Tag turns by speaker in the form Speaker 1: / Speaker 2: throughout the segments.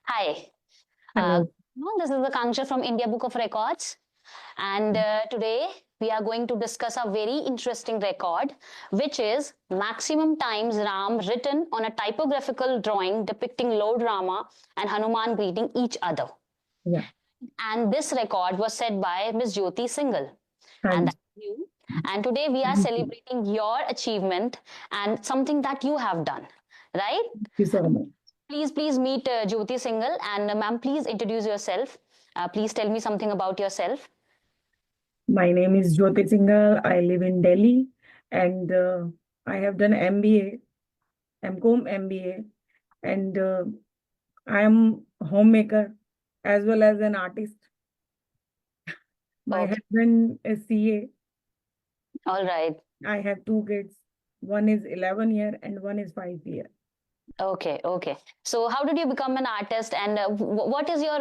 Speaker 1: Hi,
Speaker 2: Hello.
Speaker 1: this is Akanksha from India Book of Records, and today we are going to discuss a very interesting record, which is maximum times Ram written on a typographical drawing depicting Lord Rama and Hanuman greeting each other.
Speaker 2: Yeah.
Speaker 1: And this record was set by Miss Jyoti Singhal, and
Speaker 2: And
Speaker 1: that's you. And today we are
Speaker 2: thank you.
Speaker 1: celebrating your achievement and something that you have done, right?
Speaker 2: Thank you so much.
Speaker 1: Please meet Jyoti Singhal and ma'am, please introduce yourself. Please tell me something about yourself.
Speaker 2: My name is Jyoti Singhal. I live in Delhi and I have done MBA, MCOM MBA, and I am a homemaker as well as an artist. My
Speaker 1: Okay,
Speaker 2: husband is CA.
Speaker 1: all right.
Speaker 2: I have two kids. One is 11 year and one is 5 year.
Speaker 1: Okay. So, how did you become an artist, and what is your,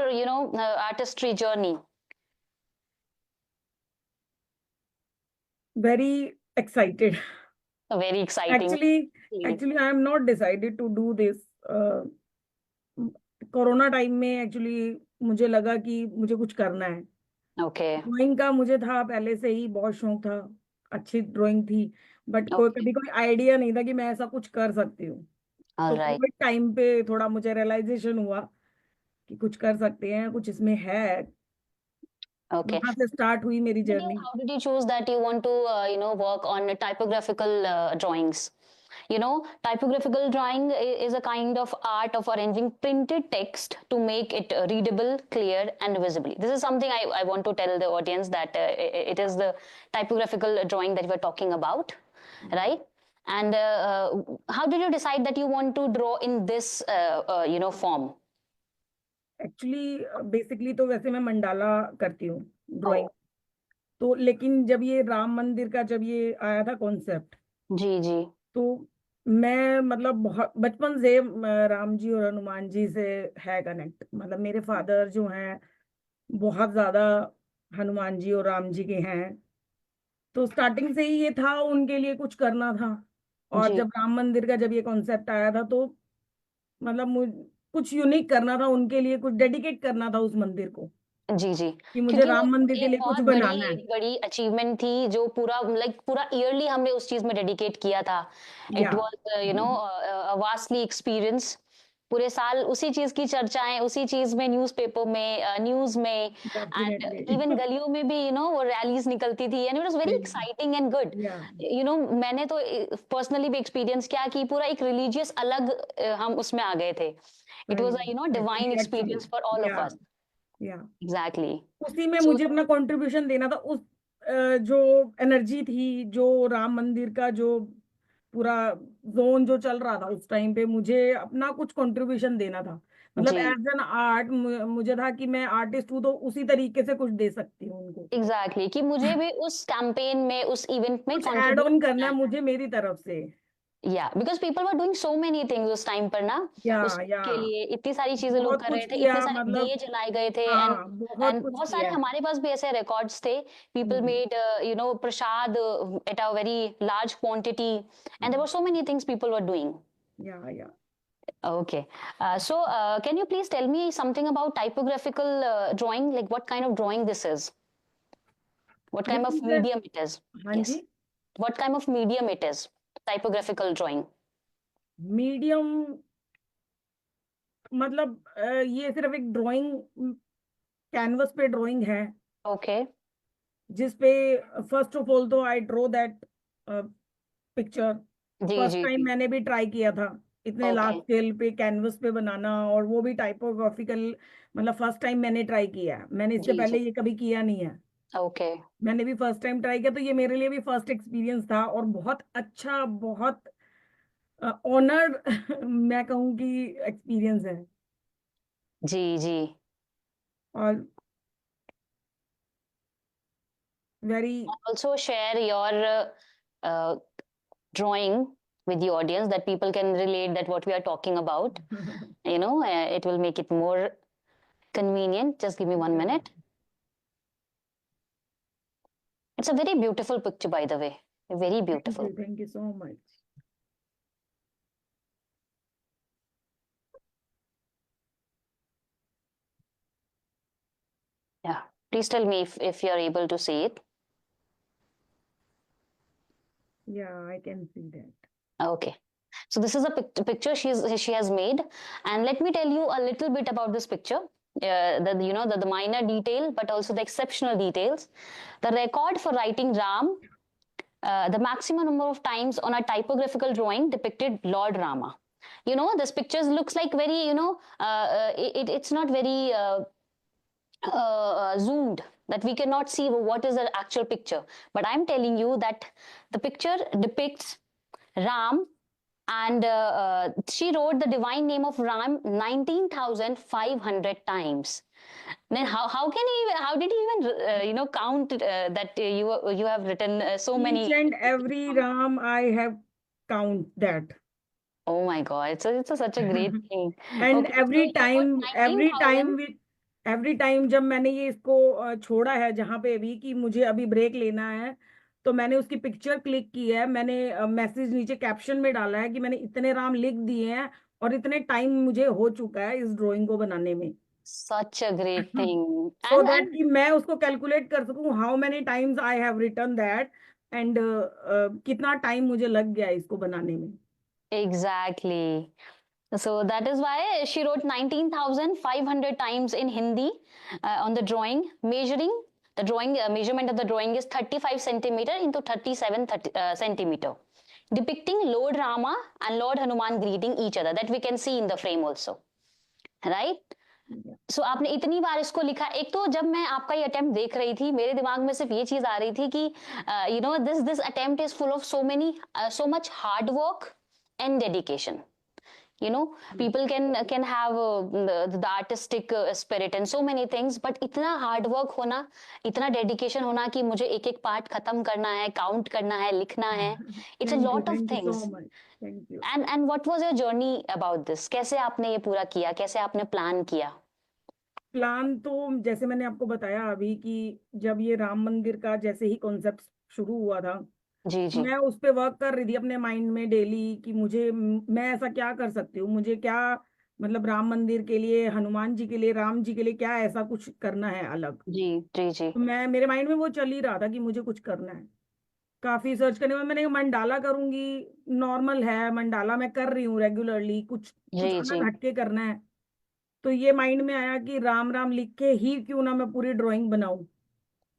Speaker 1: artistry journey?
Speaker 2: Very excited.
Speaker 1: Very exciting.
Speaker 2: Actually, actually, I am not decided to do this. Uh, corona time में actually मुझे लगा कि मुझे कुछ करना है।
Speaker 1: Okay,
Speaker 2: drawing का मुझे था पहले से ही बहुत शौक था, अच्छी ड्राइंग थी, बट कोई
Speaker 1: okay,
Speaker 2: कभी कोई आइडिया नहीं था कि मैं ऐसा कुछ कर सकती हूँ।
Speaker 1: all
Speaker 2: तो
Speaker 1: right.
Speaker 2: कोविड टाइम पे थोड़ा मुझे रियलाइजेशन हुआ कि कुछ कर सकते हैं, कुछ इसमें है।
Speaker 1: Okay.
Speaker 2: वहां से स्टार्ट हुई मेरी journey.
Speaker 1: How did you choose that you want to, work on typographical drawings? Typographical drawing is a kind of art of arranging printed text to make it readable, clear, and visibly. This is something I want to tell the audience that it is the typographical drawing that we're talking about, right? And how did you decide that you want to draw in this, form?
Speaker 2: Actually basically तो वैसे मैं mandala करती हूँ drawing.
Speaker 1: Oh,
Speaker 2: तो लेकिन जब ये राम मंदिर का जब ये आया था कॉन्सेप्ट,
Speaker 1: जी,
Speaker 2: तो मैं मतलब बहुत बचपन से राम जी और हनुमान जी से है कनेक्ट। मतलब मेरे फादर जो हैं बहुत ज्यादा हनुमान जी और राम जी के हैं। तो स्टार्टिंग से ही ये था उनके लिए कुछ करना था। और
Speaker 1: जी,
Speaker 2: जब राम मंदिर का जब ये कॉन्सेप्ट आया था तो मतलब कुछ यूनिक करना था उनके लिए, कुछ डेडिकेट करना था उस मंदिर को
Speaker 1: जी,
Speaker 2: कि मुझे
Speaker 1: क्योंकि वो
Speaker 2: राम मंदिर के
Speaker 1: एक
Speaker 2: लिए कुछ
Speaker 1: बहुत
Speaker 2: बनाना है।
Speaker 1: बड़ी अचीवमेंट थी जो पूरा पूरा ईयरली हमने उस चीज में डेडिकेट किया था। इट
Speaker 2: या
Speaker 1: वाज वास्टली एक्सपीरियंस। पूरे साल उसी चीज की चर्चाएं, उसी चीज में न्यूज़पेपर में, न्यूज में, एंड
Speaker 2: डेफिनेटली।
Speaker 1: इवन गलियों में भी वो रैलीज निकलती थी and it was very exciting and good.
Speaker 2: या
Speaker 1: मैंने तो पर्सनली भी एक्सपीरियंस किया कि पूरा एक रिलीजियस अलग हम उसमें आ गए थे। It was divine
Speaker 2: actually actually
Speaker 1: experience for all
Speaker 2: या
Speaker 1: ऑफ अस।
Speaker 2: या
Speaker 1: एग्जैक्टली।
Speaker 2: उसी में
Speaker 1: So
Speaker 2: मुझे अपना कंट्रीब्यूशन देना था। उस जो एनर्जी थी, जो राम मंदिर का जो पूरा जोन जो चल रहा था उस टाइम पे, मुझे अपना कुछ कंट्रीब्यूशन देना था। मतलब
Speaker 1: जी,
Speaker 2: एज एन आर्ट मुझे था कि मैं आर्टिस्ट हूँ तो उसी तरीके से कुछ दे सकती हूँ उनको।
Speaker 1: कि मुझे भी उस कैंपेन में, उस इवेंट में
Speaker 2: कुछ ऐड
Speaker 1: कंट्रीब्यूट
Speaker 2: ऑन
Speaker 1: करना
Speaker 2: करना है
Speaker 1: है।
Speaker 2: मुझे मेरी तरफ से।
Speaker 1: या because people were doing so many things उस टाइम पर ना,
Speaker 2: या
Speaker 1: उसके लिए इतनी सारी चीजें लोग
Speaker 2: बहुत
Speaker 1: कर
Speaker 2: कुछ
Speaker 1: रहे थे, इतने
Speaker 2: किया
Speaker 1: सारे दिए
Speaker 2: मतलब।
Speaker 1: जलाए गए थे एंड
Speaker 2: हाँ, बहुत कुछ
Speaker 1: बहुत सारे
Speaker 2: किया है।
Speaker 1: हमारे पास भी ऐसे रिकॉर्ड्स थे। People
Speaker 2: hmm,
Speaker 1: made prasad at a very large quantity and there were so many things people were doing.
Speaker 2: या
Speaker 1: Okay. Can you please tell me something about typographical drawing? Like what kind of drawing this is? What kind
Speaker 2: this
Speaker 1: of
Speaker 2: is,
Speaker 1: medium it is?
Speaker 2: हाँ जी,
Speaker 1: Yes. What kind of medium it is? Typographical drawing.
Speaker 2: Medium मतलब ये सिर्फ एक drawing, canvas पे drawing है
Speaker 1: Okay.
Speaker 2: जिसपे first of all तो आई ड्रॉ दैट पिक्चर।
Speaker 1: जी
Speaker 2: फर्स्ट
Speaker 1: जी
Speaker 2: टाइम
Speaker 1: जी।
Speaker 2: मैंने भी ट्राई किया था इतने लार्ज
Speaker 1: Okay.
Speaker 2: स्केल पे कैनवस पे बनाना, और वो भी टाइपोग्राफिकल। मतलब फर्स्ट टाइम मैंने ट्राई किया है, मैंने इससे
Speaker 1: जी
Speaker 2: पहले
Speaker 1: जी।
Speaker 2: ये कभी किया नहीं है।
Speaker 1: Okay.
Speaker 2: मैंने भी फर्स्ट टाइम ट्राई किया, तो ये मेरे लिए भी फर्स्ट एक्सपीरियंस था और बहुत अच्छा, बहुत ऑनर्ड मैं कहूँ कि एक्सपीरियंस है।
Speaker 1: जी जी।
Speaker 2: और very
Speaker 1: Also share your uh, drawing with the audience that people can relate that what we are talking about. It will make it more convenient. Just give me 1 minute. It's a very beautiful picture, by the way. Very beautiful.
Speaker 2: Thank you so much.
Speaker 1: Please tell me if you're able to see it.
Speaker 2: Yeah, I can see that.
Speaker 1: Okay. So this is a picture she has made, and let me tell you a little bit about this picture. The minor detail, but also the exceptional details. The record for writing Ram, the maximum number of times on a typographical drawing depicted Lord Rama. This picture looks like very, it's not very zoomed, that we cannot see what is the actual picture. But I'm telling you that the picture depicts Ram, and she wrote the divine name of Ram 19,500 times. Then how did he even count that you have written so
Speaker 2: Each
Speaker 1: many?
Speaker 2: and every Ram I have count that.
Speaker 1: Oh my God, such a great thing.
Speaker 2: And
Speaker 1: Okay, so you put 19,000.
Speaker 2: Every time जब मैंने ये इसको छोड़ा है जहां पे भी कि मुझे अभी ब्रेक लेना है, तो मैंने उसकी पिक्चर क्लिक की है, मैंने मैसेज नीचे कैप्शन में डाला है कि मैंने इतने राम लिख दिए हैं और इतने टाइम मुझे हो चुका है इस ड्राइंग को बनाने में।
Speaker 1: Such a great thing.
Speaker 2: So
Speaker 1: And
Speaker 2: that कि मैं उसको कैलकुलेट कर सकूं how many times I have written that, and कितना टाइम मुझे लग गया इसको बनाने में।
Speaker 1: exactly. So that is why she wrote 19,500 times in Hindi on the drawing, measuring the drawing, measurement of the drawing is 35 centimeter into 37 centimeter, depicting Lord Rama and Lord Hanuman greeting each other, that we can see in the frame also, right? सो आपने इतनी बार इसको लिखा। एक तो जब मैं आपका ये अटेम्प्ट देख रही थी, मेरे दिमाग में सिर्फ ये चीज आ रही थी कि this attempt is full of so much hard work and dedication. People can have the artistic spirit and so many things, but इतना हार्ड वर्क होना, इतना डेडिकेशन होना कि मुझे एक एक पार्ट खत्म करना है, काउंट करना है, लिखना है, it's a lot of
Speaker 2: thank you so
Speaker 1: things.
Speaker 2: Much, thank you.
Speaker 1: And what was your journey about this? कैसे आपने ये पूरा किया, कैसे आपने प्लान किया?
Speaker 2: प्लान तो जैसे मैंने आपको बताया अभी कि जब ये राम मंदिर का जैसे ही कॉन्सेप्ट शुरू हुआ था,
Speaker 1: जी जी
Speaker 2: मैं उस पे वर्क कर रही थी अपने माइंड में डेली कि मुझे मैं ऐसा क्या कर सकती हूँ, मुझे क्या मतलब राम मंदिर के लिए, हनुमान जी के लिए, राम जी के लिए क्या ऐसा कुछ करना है अलग।
Speaker 1: जी जी जी
Speaker 2: तो मैं मेरे माइंड में वो चल ही रहा था कि मुझे कुछ करना है। काफी सर्च करने में मैंने मंडाला करूंगी, नॉर्मल है मंडाला, मैं कर रही हूँ रेगुलरली, कुछ कुछ
Speaker 1: जी जी
Speaker 2: अलग हटके करना है। तो ये माइंड में आया कि राम राम लिख के ही क्यों ना मैं पूरी ड्राइंग बनाऊं,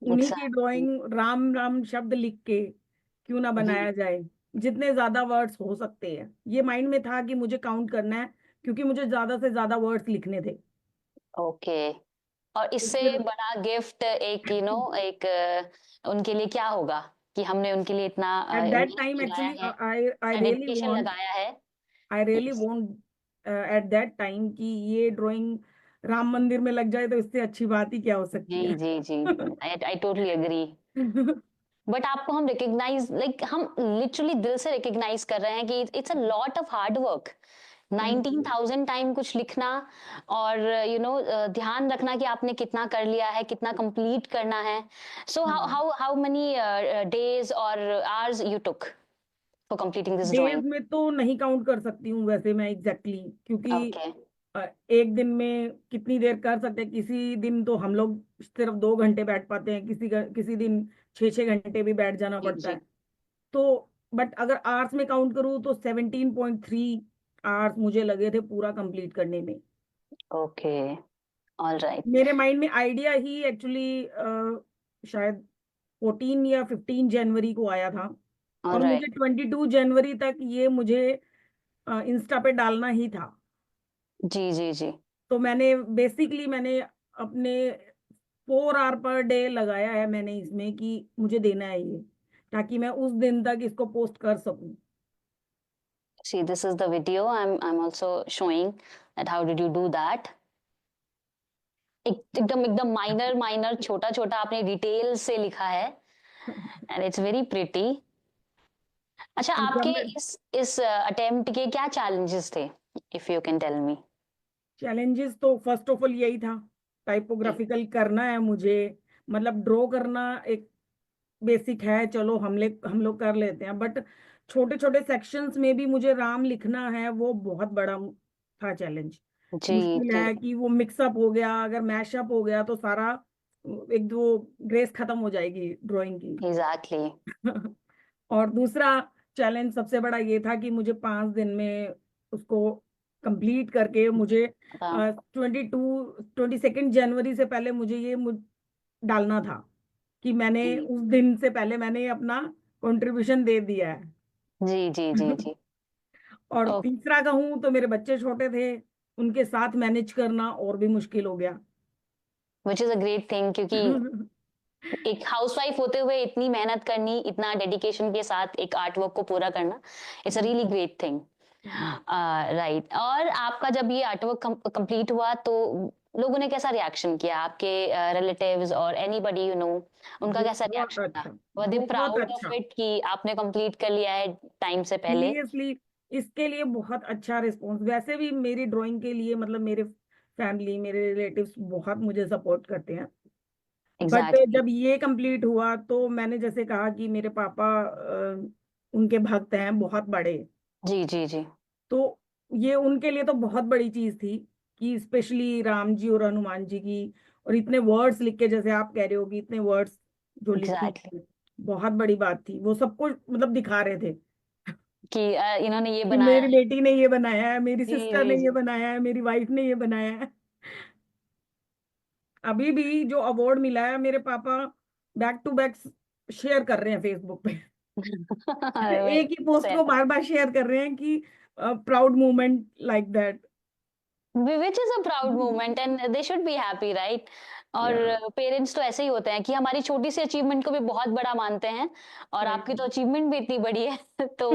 Speaker 2: उन्हीं की
Speaker 1: एग्जैक्टली।
Speaker 2: ड्राइंग राम राम शब्द लिख के क्यों ना
Speaker 1: जी
Speaker 2: बनाया जाए, जितने ज्यादा वर्ड्स हो सकते हैं। ये माइंड में था कि मुझे काउंट करना है क्योंकि मुझे ज्यादा से ज्यादा वर्ड्स लिखने थे।
Speaker 1: ओके। और
Speaker 2: तो
Speaker 1: इससे
Speaker 2: फिर
Speaker 1: बड़ा गिफ्ट एक एक उनके लिए क्या होगा कि हमने उनके लिए इतना
Speaker 2: एट दैट
Speaker 1: मेहनत
Speaker 2: टाइम
Speaker 1: लगाया
Speaker 2: एक्चुअली
Speaker 1: है,
Speaker 2: आई
Speaker 1: इतना
Speaker 2: रियली
Speaker 1: डेडिकेशन
Speaker 2: वांट,
Speaker 1: लगाया है।
Speaker 2: I really
Speaker 1: Yes.
Speaker 2: Want at that time कि ये ड्राइंग राम मंदिर में लग जाए तो इससे अच्छी बात ही क्या हो सकती
Speaker 1: जी
Speaker 2: है।
Speaker 1: जी जी, आई टोटली एग्री। बट आपको हम रिकग्नाइज, लाइक हम लिटरली दिल से रिकग्नाइज कर रहे हैं कि it's a lot of hard work.
Speaker 2: Thank
Speaker 1: nineteen
Speaker 2: you.
Speaker 1: Thousand time कुछ लिखना, और ध्यान रखना कि आपने कितना कर लिया है, कितना कंप्लीट करना है। So how how how many days or hours you took for completing this drawing?
Speaker 2: Days में तो नहीं काउंट कर सकती हूँ वैसे मैं एग्जैक्टली क्योंकि
Speaker 1: ओके।
Speaker 2: एक दिन में कितनी देर कर सकते हैं, किसी दिन तो हम लोग सिर्फ 2 घंटे बैठ पाते हैं, किसी दिन 6-6 घंटे भी बैठ जाना
Speaker 1: जी
Speaker 2: पड़ता
Speaker 1: जी।
Speaker 2: है। तो बट अगर आवर्स में काउंट करूँ तो 17.3 आवर्स मुझे लगे थे पूरा कंप्लीट करने में।
Speaker 1: ओके। All right.
Speaker 2: मेरे माइंड में आइडिया ही एक्चुअली शायद 14 या 15 जनवरी को आया था,
Speaker 1: ऑल
Speaker 2: और
Speaker 1: राइट।
Speaker 2: मुझे 22 जनवरी तक ये मुझे इंस्टा पे डालना ही था।
Speaker 1: जी जी जी।
Speaker 2: तो मैंने अपने 4 आवर पर डे लगाया है मैंने इसमें कि मुझे देना है ये, ताकि मैं उस दिन तक इसको पोस्ट कर सकूं।
Speaker 1: See, this is the video I'm also showing, that how did you do that? एकदम एकदम माइनर माइनर छोटा छोटा आपने डिटेल से लिखा है, एंड इट्स वेरी प्रिटी। अच्छा,
Speaker 2: जब
Speaker 1: आपके
Speaker 2: मैं
Speaker 1: इस अटेम्प्ट के क्या चैलेंजेस थे, if you can tell me?
Speaker 2: Challenges तो फर्स्ट ऑफ ऑल यही था, टाइपोग्राफिकल करना है मुझे, मतलब ड्रॉ करना एक बेसिक है, चलो हम लोग कर लेते हैं, बट छोटे छोटे सेक्शंस में भी मुझे राम लिखना है, वो बहुत बड़ा था चैलेंज।
Speaker 1: जी
Speaker 2: मुश्किल
Speaker 1: जी
Speaker 2: है कि वो मिक्सअप हो गया, अगर मैशअप हो गया तो सारा एक दो ग्रेस खत्म हो जाएगी ड्राइंग की।
Speaker 1: एग्जैक्टली।
Speaker 2: और दूसरा चैलेंज सबसे बड़ा ये था कि मुझे 5 दिन में उसको कंप्लीट करके मुझे 22 22 जनवरी से पहले मुझे ये डालना था कि मैंने
Speaker 1: जी
Speaker 2: उस दिन से पहले मैंने अपना कंट्रीब्यूशन दे दिया है।
Speaker 1: जी जी जी जी।
Speaker 2: और
Speaker 1: ओके,
Speaker 2: तीसरा कहूँ तो मेरे बच्चे छोटे थे, उनके साथ मैनेज करना और भी मुश्किल हो गया।
Speaker 1: Which is a great thing, क्योंकि एक हाउसवाइफ होते हुए इतनी मेहनत करनी, इतना डेडिकेशन के साथ एक आर्ट वर्क को पूरा करना, it's a really great thing. Right. और आपका जब ये आर्ट वर्क कंप्लीट हुआ तो लोगों ने कैसा रिएक्शन किया, आपके रिलेटिव्स और एनीबॉडी यू नो, उनका कैसा
Speaker 2: बहुत
Speaker 1: रिएक्शन था?
Speaker 2: अच्छा,
Speaker 1: वर दे
Speaker 2: बहुत
Speaker 1: प्राउड ऑफ
Speaker 2: अच्छा।
Speaker 1: इट कि आपने कंप्लीट कर लिया है टाइम से पहले?
Speaker 2: सीरियसली इसके लिए बहुत अच्छा रिस्पॉन्स। वैसे भी मेरी ड्राइंग के लिए मतलब मेरे फैमिली, मेरे रिलेटिव्स बहुत मुझे सपोर्ट करते हैं। But
Speaker 1: exactly.
Speaker 2: जब ये कंप्लीट हुआ तो मैंने जैसे कहा कि मेरे पापा उनके भक्त हैं बहुत बड़े।
Speaker 1: जी जी जी।
Speaker 2: तो ये उनके लिए तो बहुत बड़ी चीज थी कि स्पेशली राम जी और हनुमान जी की, और इतने वर्ड्स लिख के, जैसे आप कह रहे हो कि इतने वर्ड्स जो लिखे,
Speaker 1: एग्जैक्टली।
Speaker 2: बहुत बड़ी बात थी। वो सबको मतलब दिखा रहे थे
Speaker 1: कि इन्होंने ये
Speaker 2: कि
Speaker 1: बनाया
Speaker 2: मेरी
Speaker 1: है।
Speaker 2: बेटी ने ये बनाया है, मेरी
Speaker 1: जी
Speaker 2: सिस्टर
Speaker 1: जी
Speaker 2: ने ये
Speaker 1: जी।
Speaker 2: बनाया है, मेरी वाइफ ने ये बनाया है। अभी भी जो अवार्ड मिला है, मेरे पापा बैक टू बैक शेयर कर रहे हैं फेसबुक पे। एक ही पोस्ट को बार बार शेयर कर रहे हैं कि proud moment like that.
Speaker 1: Which is a proud moment and they should be happy, right? और
Speaker 2: या
Speaker 1: पेरेंट्स तो ऐसे ही होते हैं कि हमारी छोटी सी अचीवमेंट को भी बहुत बड़ा मानते हैं, और आपकी तो अचीवमेंट भी इतनी बड़ी है तो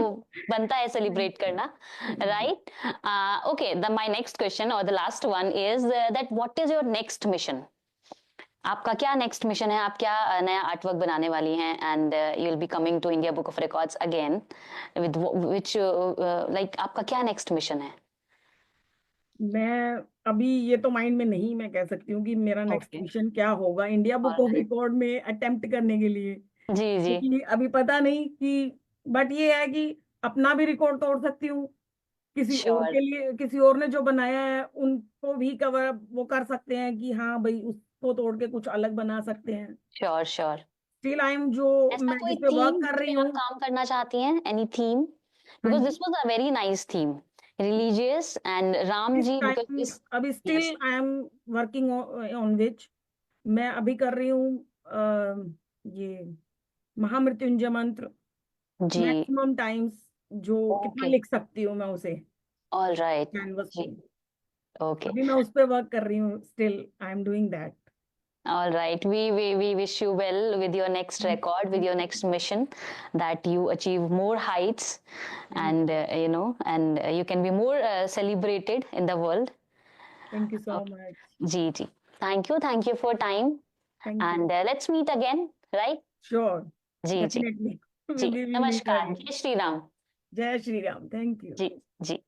Speaker 1: बनता है सेलिब्रेट करना, right? Okay, the my next question और the last one is that what is your next mission? आपका क्या नेक्स्ट मिशन है? आप क्या नया आर्ट वर्क बनाने वाली हैं? And you will be coming to India book of records again with which, like आपका क्या नेक्स्ट मिशन है?
Speaker 2: मैं अभी ये तो माइंड में नहीं मैं कह सकती हूँ कि मेरा नेक्स्ट
Speaker 1: ओके,
Speaker 2: मिशन क्या होगा India book of
Speaker 1: alright.
Speaker 2: Record में अटेम्प्ट करने के लिए,
Speaker 1: जी जी।
Speaker 2: क्योंकि अभी पता नहीं कि, बट ये है कि अपना भी रिकॉर्ड तोड़ सकती हूँ, किसी और
Speaker 1: श्योर
Speaker 2: के लिए, किसी और ने जो बनाया है उनको भी कवर वो कर सकते हैं कि हाँ भाई उसको तोड़ के कुछ अलग बना सकते हैं।
Speaker 1: Sure sure.
Speaker 2: Still I am जो
Speaker 1: ऐसा
Speaker 2: मैं
Speaker 1: कोई
Speaker 2: जिस पे वर्क
Speaker 1: थीम
Speaker 2: कर
Speaker 1: जिस
Speaker 2: रही
Speaker 1: पे
Speaker 2: हूँ।
Speaker 1: आप काम करना चाहती हैं? Any theme?
Speaker 2: हाँ
Speaker 1: बिकॉज दिस
Speaker 2: जी।
Speaker 1: Was a very nice theme, religious and Ram
Speaker 2: is
Speaker 1: जी, बिकॉज
Speaker 2: टाइम
Speaker 1: दिस।
Speaker 2: अभी still
Speaker 1: yes.
Speaker 2: I am working on which, मैं अभी कर रही हूँ ये महामृत्युंजय मंत्र
Speaker 1: जी।
Speaker 2: मैक्सिमम टाइम्स, जो कितना
Speaker 1: ओके।
Speaker 2: लिख सकती हूँ मैं उसे
Speaker 1: ऑलराइट।
Speaker 2: कैनवस
Speaker 1: जी।
Speaker 2: पे।
Speaker 1: ओके।
Speaker 2: अभी मैं उस पे वर्क कर रही हूँ, still I am doing that.
Speaker 1: All right. We wish you well with your next record, with your next mission, that you achieve more heights, and and you can be more celebrated in the world.
Speaker 2: Thank you so
Speaker 1: Okay.
Speaker 2: Much.
Speaker 1: Ji ji. Thank you for time,
Speaker 2: thank you.
Speaker 1: and let's meet again, right?
Speaker 2: Sure,
Speaker 1: जी जी
Speaker 2: definitely we
Speaker 1: जी।
Speaker 2: Will meet
Speaker 1: नमस्कार,
Speaker 2: again.
Speaker 1: जय श्री राम।
Speaker 2: जय Shri Ram. Thank you.
Speaker 1: जी जी।